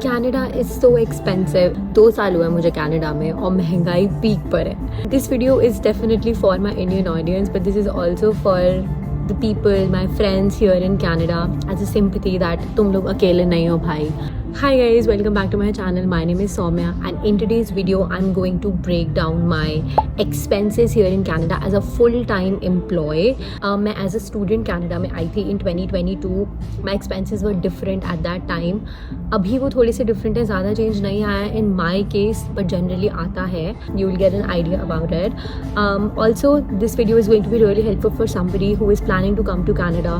Canada is so expensive. 2 साल हुआ है मुझे कनाडा में और महंगाई पीक पर है. This video is definitely for my Indian audience, but this is also for the people, my friends here in Canada, as a sympathy that तुम लोग अकेले नहीं हो भाई. Hi guys, welcome back to my channel. My name is Soumya and in today's video I'm going to break down my expenses here in Canada as a full-time employee. मैं as a student Canada में आई थी in 2022. My expenses were different at that time. अभी वो थोड़े से different है, ज़्यादा change नहीं आया है in my case, but generally आता है. You will get an idea about it. Also, this video is going to be really helpful for somebody who is planning to come to Canada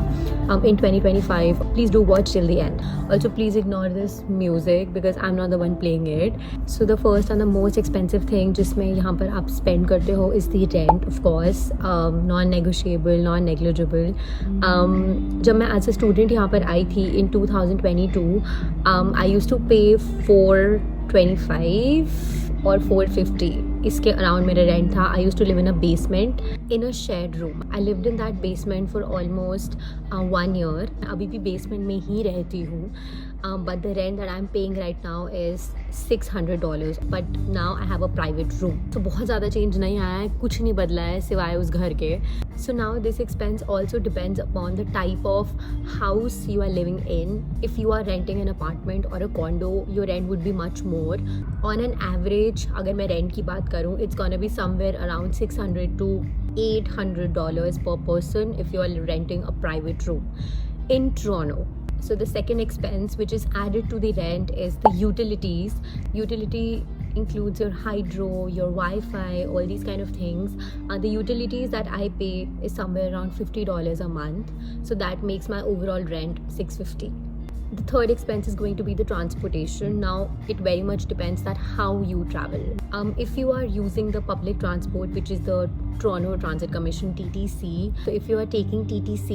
in 2025. Please do watch till the end. Also, please ignore this music because I'm not the one playing it. So the first and the most expensive thing जिसमें यहाँ पर आप spend करते हो is the rent, of course, non-negotiable, non-negligible. जब मैं as a student यहाँ पर आई थी in 2022, I used to pay 425 or 450. इसके अराउंड मेरा रेंट था. I use to live in a basement in a shared room. I lived in that basement for almost 1 year. अभी भी बेसमेंट में ही रहती हूँ. But the rent that I'm paying right now is $600. But now I have a private room. So बहुत ज़्यादा change नहीं आया है, कुछ नहीं बदला है सिवाय उस घर के. So now this expense also depends upon the type of house you are living in. If you are renting an apartment or a condo, your rent would be much more. On an average, अगर मैं rent की बात करूँ, it's gonna be somewhere around $600 to $800 per person if you are renting a private room in Toronto. So the second expense which is added to the rent is the utilities. Utility includes your hydro, your Wi-Fi, all these kind of things. The utilities that I pay is somewhere around $50 a month. So that makes my overall rent $650. The third expense is going to be the transportation. Now it very much depends that how you travel. If you are using the public transport, which is the Toronto Transit Commission TTC, so if you are taking TTC,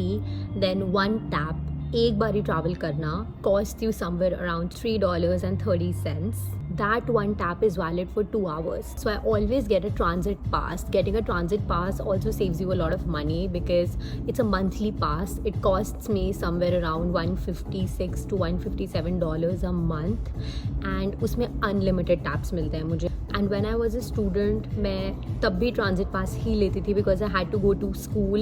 then one tap एक बारी travel करना cost you somewhere around $3.30. That one tap is valid for 2 hours. So I always get a transit pass. Getting a transit pass also saves you a lot of money because it's a monthly pass. It costs me somewhere around $156 to $157 a month. And उसमें unlimited taps मिलते हैं मुझे. And when I was a student, मैं तब भी transit pass ही लेती थी because I had to go to school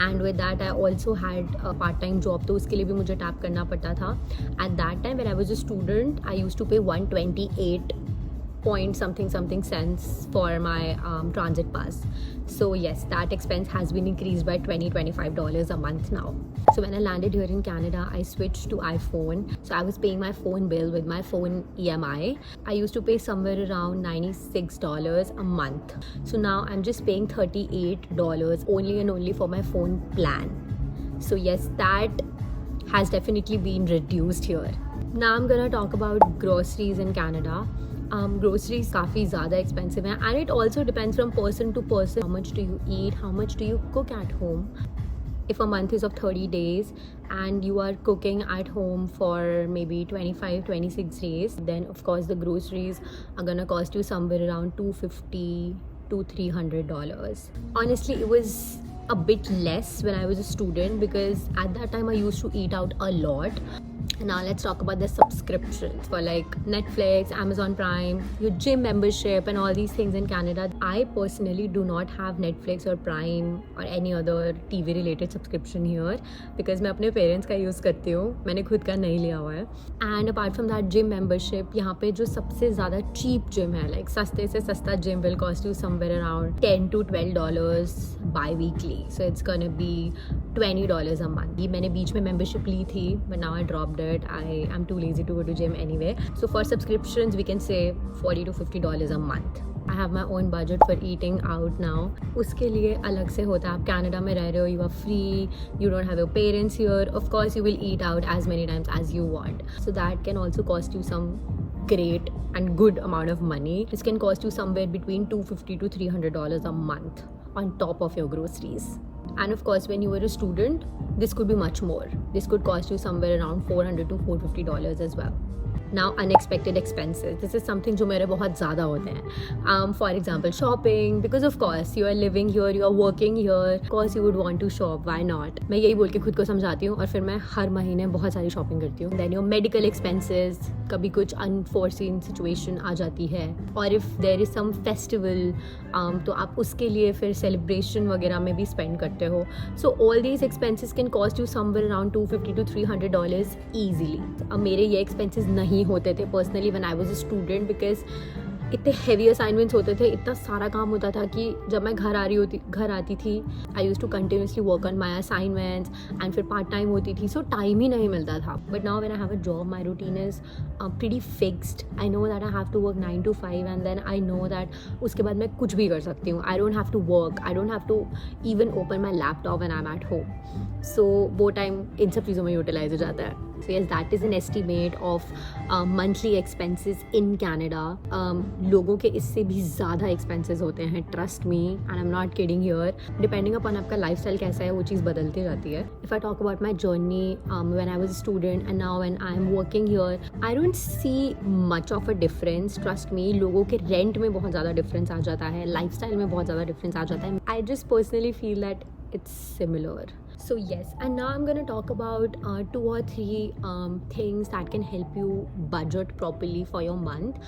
and with that I also had a part-time job, तो उसके लिए भी मुझे tap करना पड़ता था. At that time when I was a student, I used to pay 128 point something cents for my transit pass. So yes, that expense has been increased by $25 a month now. So when I landed here in Canada, I switched to iPhone. So I was paying my phone bill with my phone EMI. I used to pay somewhere around $96 a month. So now I'm just paying $38 only and only for my phone plan. So yes, that has definitely been reduced here. Now I'm gonna talk about groceries in Canada. Groceries काफ़ी ज़्यादा expensive हैं and it also depends from person to person. How much do you eat? How much do you cook at home? If a month is of 30 days and you are cooking at home for maybe 25-26 days, then of course the groceries are gonna cost you somewhere around $250 to $300. Honestly, it was a bit less when I was a student because at that time I used to eat out a lot. Now let's talk about the subscriptions for like Netflix, Amazon Prime, your gym membership and all these things in Canada. I personally do not have Netflix or Prime or any other TV related subscription here because मैं अपने parents का use करती हूँ. मैंने खुद का नहीं लिया हुआ है. And apart from that gym membership, यहाँ पे जो सबसे ज़्यादा cheap gym है, like सस्ते से सस्ता gym will cost you somewhere around $10 to $12 bi-weekly. So it's gonna be $20 a month. ये मैंने बीच में membership ली थी, but now I dropped it. I am too lazy to go to gym anyway. So for subscriptions, we can say $40 to $50 a month. I have my own budget for eating out now. उसके लिए अलग से होता है. आप Canada में रह रहे हो, you are free, you don't have your parents here. Of course, you will eat out as many times as you want. So that can also cost you some great and good amount of money. This can cost you somewhere between $250 to $300 a month on top of your groceries. And of course, when you were a student, this could be much more. This could cost you somewhere around $400 to $450 as well. Now unexpected expenses, this is something जो मेरे बहुत ज़्यादा होते हैं. For example shopping, because of course you are living here, you are working here, of course you would want to shop, why not. मैं यही बोल के खुद को समझाती हूँ और फिर मैं हर महीने बहुत सारी शॉपिंग करती हूँ. Then your medical expenses, कभी कुछ unforeseen situation आ जाती है, और if there is some festival तो आप उसके लिए फिर celebration वगैरह में भी spend करते हो. So all these expenses can cost you somewhere around $250 to $300 easily. अब मेरे ये expenses नहीं होते थे personally when I was a student, because इतने हैवी असाइनमेंट्स होते थे, इतना सारा काम होता था कि जब मैं घर आती थी I use to continuously work on my assignments and फिर पार्ट टाइम होती थी, सो टाइम ही नहीं मिलता था. But now when I have a job my routine is pretty fixed. I know that I have to work 9 to 5 and then I know that उसके बाद मैं कुछ भी कर सकती हूँ. I don't have to work, I don't have to even open my laptop when I am at home. So वो time इन सब चीज़ों में यूटिलाइज हो जाता है. So yes, that is an estimate of monthly expenses in Canada. लोगों के इससे भी ज़्यादा expenses होते हैं, trust me, and I'm not kidding here. Depending upon आपका lifestyle कैसा है वो चीज़ बदलती जाती है. If I talk about my journey when I was a student and now when I'm working here, I don't see much of a difference. Trust me, लोगों के rent में बहुत ज़्यादा difference आ जाता है, lifestyle में बहुत ज़्यादा difference आ जाता है. I just personally feel that it's similar. So yes, and now I'm going to talk about 2 or 3 things that can help you budget properly for your month.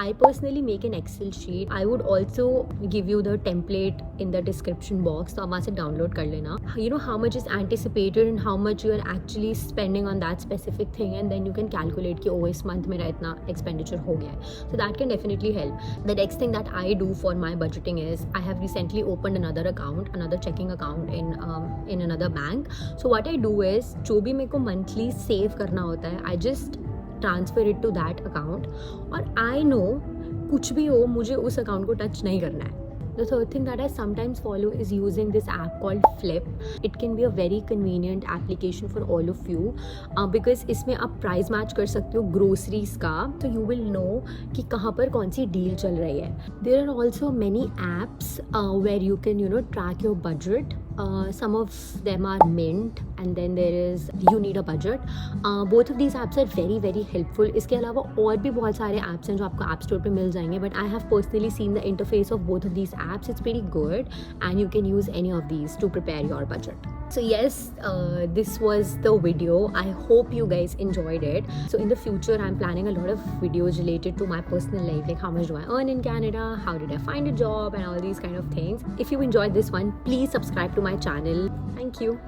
I personally make an Excel sheet. I would also give you the template in the description box, तो आप वहाँ से download कर लेना. You know how much is anticipated and how much you are actually spending on that specific thing, and then you can calculate कि oh इस month मेरा इतना expenditure हो गया है. So that can definitely help. The next thing that I do for my budgeting is I have recently opened another account, another checking account in another bank. So what I do is जो भी मेरे को monthly save करना होता है I just transfer it to that account, और I know कुछ भी हो मुझे उस account को touch नहीं करना है. The third thing that I sometimes follow is using this app called Flip. It can be a very convenient application for all of you because इसमें आप price match कर सकते हो groceries का, तो you will know कि कहाँ पर कौन सी deal चल रही है. There are also many apps where you can track your budget. Some of them are Mint, and then there is You Need a Budget. Both of these apps are very very helpful. इसके अलावा और भी बहुत सारे apps हैं जो आपको App Store पे मिल जाएंगे, but I have personally seen the interface of both of these apps. It's pretty good and you can use any of these to prepare your budget. So yes, this was the video. I hope you guys enjoyed it. So in the future I'm planning a lot of videos related to my personal life, like how much do I earn in Canada, how did I find a job, and all these kind of things. If you enjoyed this one, please subscribe to my channel. Thank you.